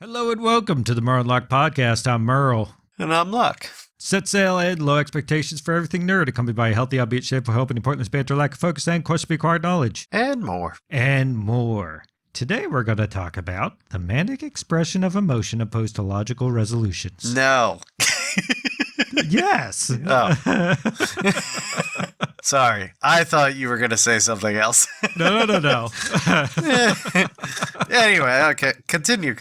Hello and welcome to the Merle and Luck Podcast. I'm Merle. And I'm Luck. Set sail ahead, low expectations for everything nerd, accompanied by a healthy, albeit shameful hope and pointless banter, lack of focus, and questionably acquired knowledge. And more. And more. Today we're going to talk about the manic expression of emotion opposed to logical resolutions. No. Yes. Oh. Sorry. I thought you were going to say something else. No. Anyway, okay. Continue.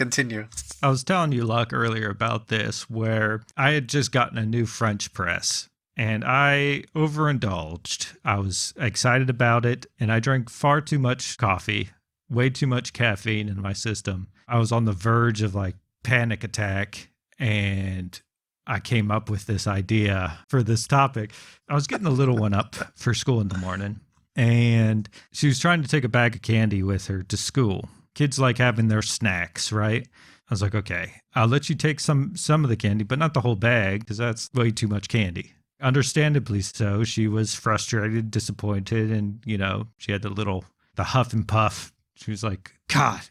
I was telling you, Luck, earlier about this, where I had just gotten a new French press. And I overindulged. I was excited about it, and I drank far too much coffee, way too much caffeine in my system. I was on the verge of panic attack, and I came up with this idea for this topic. I was getting the little one up for school in the morning, and she was trying to take a bag of candy with her to school. Kids like having their snacks, right? I was like, okay, I'll let you take some of the candy, but not the whole bag, because that's way too much candy. Understandably so, she was frustrated, disappointed, and, she had the huff and puff. She was like, God,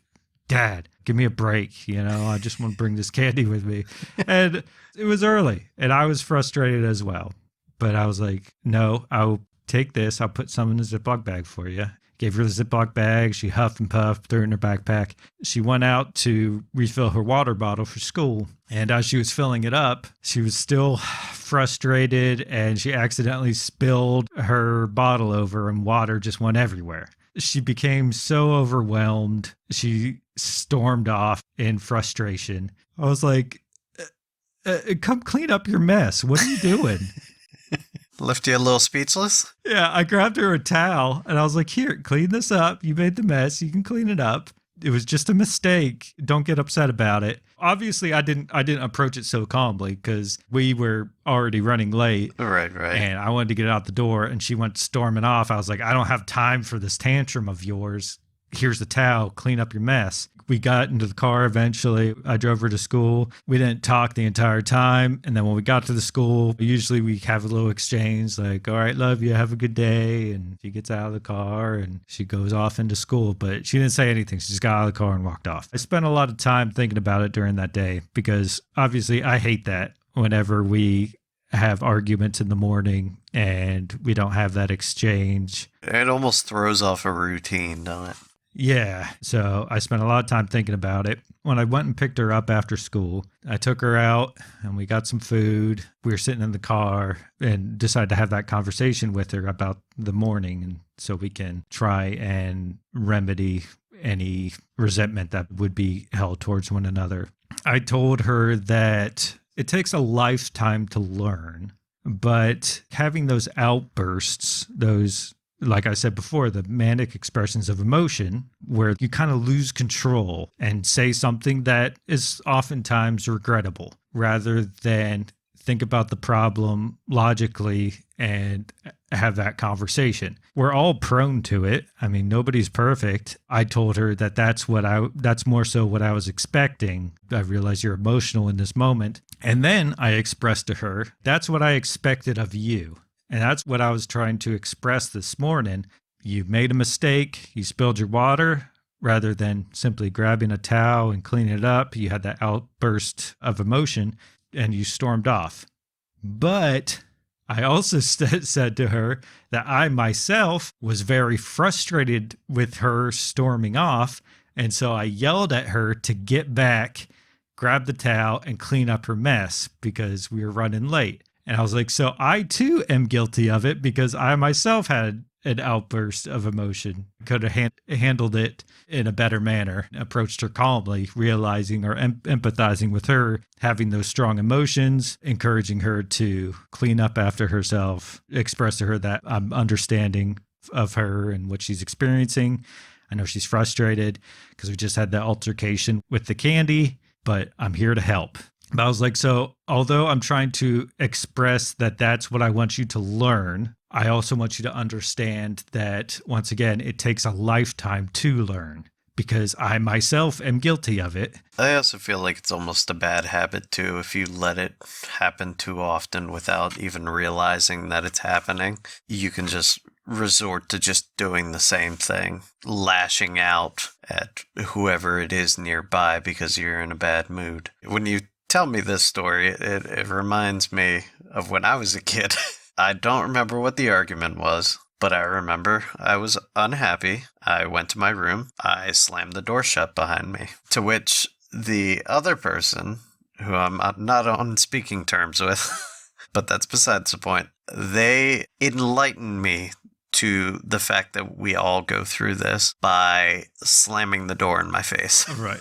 Dad, give me a break. I just want to bring this candy with me. And it was early, and I was frustrated as well. But I was like, no, I'll take this. I'll put some in a Ziploc bag for you. Gave her the Ziploc bag. She huffed and puffed, threw it in her backpack. She went out to refill her water bottle for school. And as she was filling it up, she was still frustrated, and she accidentally spilled her bottle over, and water just went everywhere. She became so overwhelmed. She stormed off in frustration. I was like, come clean up your mess. What are you doing? Left you a little speechless? Yeah, I grabbed her a towel, and I was like, here, clean this up. You made the mess. You can clean it up. It was just a mistake. Don't get upset about it. Obviously, I didn't approach it so calmly because we were already running late. Right. And I wanted to get out the door, and she went storming off. I was like, I don't have time for this tantrum of yours. Here's the towel. Clean up your mess. We got into the car eventually. I drove her to school. We didn't talk the entire time. And then when we got to the school, usually we have a little exchange like, all right, love you. Have a good day. And she gets out of the car and she goes off into school. But she didn't say anything. She just got out of the car and walked off. I spent a lot of time thinking about it during that day because obviously I hate that whenever we have arguments in the morning and we don't have that exchange. It almost throws off a routine, doesn't it? Yeah, so I spent a lot of time thinking about it. When I went and picked her up after school, I took her out and we got some food. We were sitting in the car and decided to have that conversation with her about the morning, and so we can try and remedy any resentment that would be held towards one another. I told her that it takes a lifetime to learn, but having those outbursts, like I said before, the manic expressions of emotion, where you kind of lose control and say something that is oftentimes regrettable, rather than think about the problem logically and have that conversation. We're all prone to it. I mean, nobody's perfect. I told her that that's more so what I was expecting. I realize you're emotional in this moment. And then I expressed to her, that's what I expected of you. And that's what I was trying to express this morning. You made a mistake. You spilled your water. Rather than simply grabbing a towel and cleaning it up, you had that outburst of emotion and you stormed off. But I also said to her that I myself was very frustrated with her storming off. And so I yelled at her to get back, grab the towel, and clean up her mess because we were running late. And I was like, so I too am guilty of it because I myself had an outburst of emotion. Could have handled it in a better manner, approached her calmly, realizing or empathizing with her, having those strong emotions, encouraging her to clean up after herself, express to her that I'm understanding of her and what she's experiencing. I know she's frustrated because we just had that altercation with the candy, but I'm here to help. But I was like, so although I'm trying to express that that's what I want you to learn, I also want you to understand that, once again, it takes a lifetime to learn because I myself am guilty of it. I also feel like it's almost a bad habit, too, if you let it happen too often without even realizing that it's happening. You can just resort to just doing the same thing, lashing out at whoever it is nearby because you're in a bad mood. When you tell me this story, it reminds me of when I was a kid. I don't remember what the argument was, but I remember I was unhappy. I went to my room. I slammed the door shut behind me, to which the other person, who I'm not on speaking terms with, but that's besides the point, they enlightened me to the fact that we all go through this by slamming the door in my face. Right.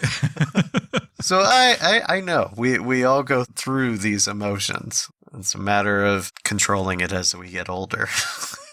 So I know we all go through these emotions. It's a matter of controlling it as we get older.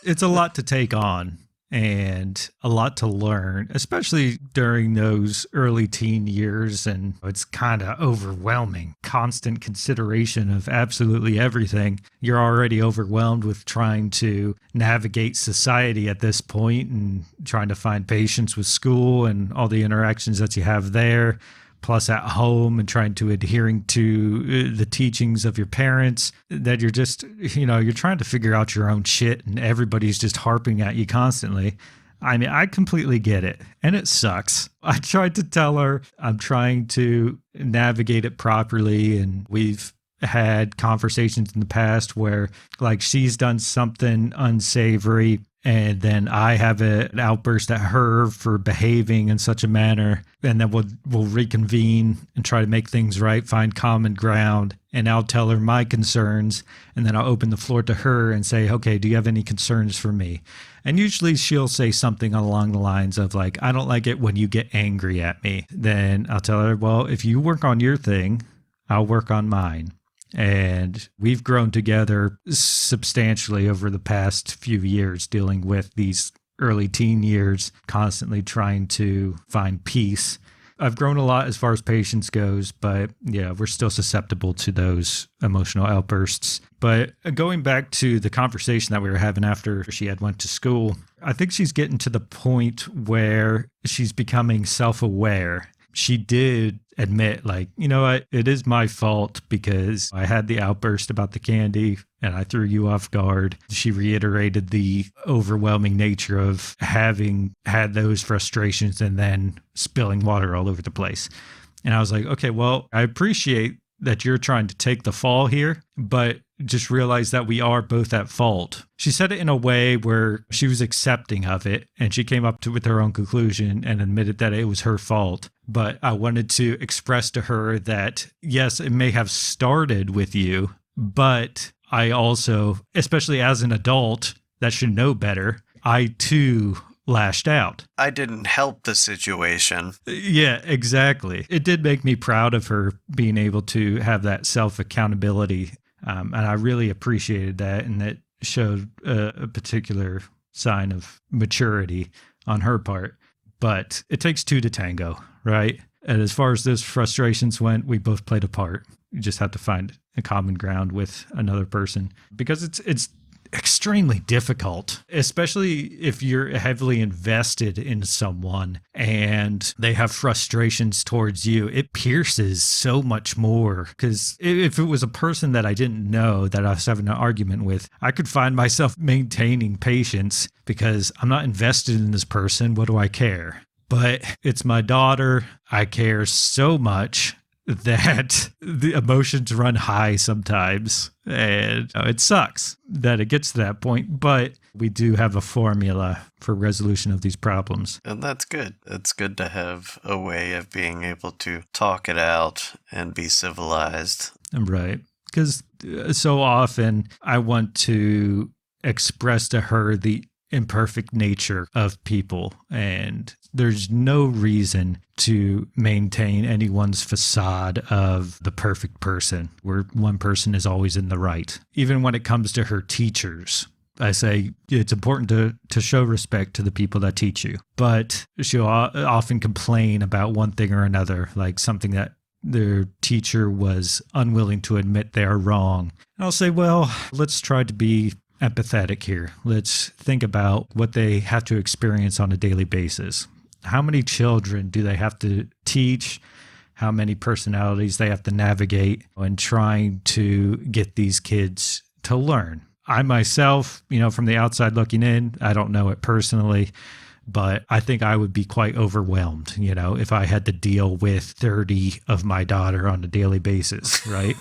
It's a lot to take on and a lot to learn, especially during those early teen years. And it's kind of overwhelming. Constant consideration of absolutely everything. You're already overwhelmed with trying to navigate society at this point and trying to find patience with school and all the interactions that you have there. Plus at home and trying to adhering to the teachings of your parents, that you're just, you're trying to figure out your own shit and everybody's just harping at you constantly. I mean, I completely get it and it sucks. I tried to tell her I'm trying to navigate it properly, and we've had conversations in the past where like she's done something unsavory and then I have an outburst at her for behaving in such a manner, and then we'll reconvene and try to make things right, find common ground, and I'll tell her my concerns, and then I'll open the floor to her and say, okay, do you have any concerns for me? And usually she'll say something along the lines of like, I don't like it when you get angry at me. Then I'll tell her, well, if you work on your thing, I'll work on mine. And we've grown together substantially over the past few years, dealing with these early teen years, constantly trying to find peace. I've grown a lot as far as patience goes, but yeah, we're still susceptible to those emotional outbursts. But going back to the conversation that we were having after she had went to school, I think she's getting to the point where she's becoming self-aware. She did admit, like, you know what, it is my fault because I had the outburst about the candy and I threw you off guard. She reiterated the overwhelming nature of having had those frustrations and then spilling water all over the place. And I was like, okay, well, I appreciate that you're trying to take the fall here, but just realize that we are both at fault. She said it in a way where she was accepting of it, and she came up with her own conclusion and admitted that it was her fault. But I wanted to express to her that, yes, it may have started with you, but I also, especially as an adult that should know better, I too lashed out. I didn't help the situation. Yeah, exactly. It did make me proud of her being able to have that self-accountability. And I really appreciated that. And that showed a particular sign of maturity on her part. But it takes two to tango, right? And as far as those frustrations went, we both played a part. You just have to find a common ground with another person, because it's extremely difficult, especially if you're heavily invested in someone and they have frustrations towards you. It pierces so much more, because if it was a person that I didn't know that I was having an argument with, I could find myself maintaining patience because I'm not invested in this person. What do I care? But it's my daughter. I care so much that the emotions run high sometimes, and it sucks that it gets to that point, but we do have a formula for resolution of these problems. And that's good. It's good to have a way of being able to talk it out and be civilized. Right. Because so often I want to express to her the imperfect nature of people, and there's no reason to maintain anyone's facade of the perfect person where one person is always in the right. Even when it comes to her teachers, I say it's important to show respect to the people that teach you, but she'll often complain about one thing or another, like something that their teacher was unwilling to admit they are wrong. And I'll say, well, let's try to be empathetic here. Let's think about what they have to experience on a daily basis. How many children do they have to teach? How many personalities they have to navigate when trying to get these kids to learn? I myself, from the outside looking in, I don't know it personally, but I think I would be quite overwhelmed, if I had to deal with 30 of my daughter on a daily basis, right?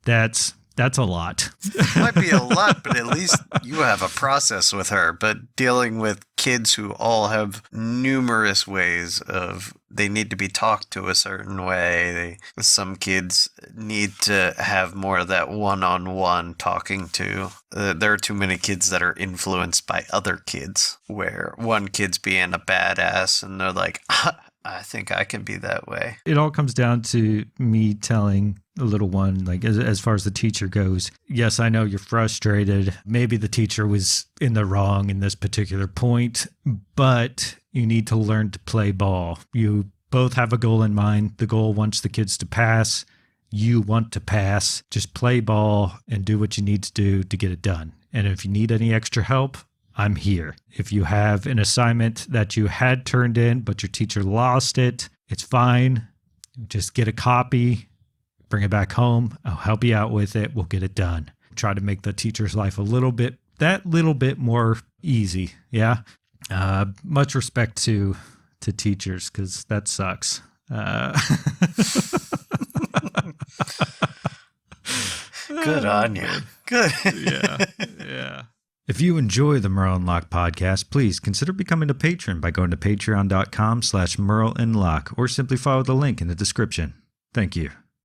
That's a lot. Might be a lot, but at least you have a process with her. But dealing with kids who all have numerous ways of, they need to be talked to a certain way. Some kids need to have more of that one-on-one talking to. There are too many kids that are influenced by other kids, where one kid's being a badass and they're like, I think I can be that way. It all comes down to me telling the little one, like, as far as the teacher goes, yes, I know you're frustrated. Maybe the teacher was in the wrong in this particular point, but you need to learn to play ball. You both have a goal in mind. The goal wants the kids to pass. You want to pass. Just play ball and do what you need to do to get it done. And if you need any extra help, I'm here. If you have an assignment that you had turned in, but your teacher lost it, it's fine. Just get a copy, bring it back home. I'll help you out with it. We'll get it done. Try to make the teacher's life that little bit more easy. Yeah. Much respect to teachers, because that sucks. Good on you. Good. Yeah. If you enjoy the Merle and Locke podcast, please consider becoming a patron by going to patreon.com/Merle and Locke, or simply follow the link in the description. Thank you.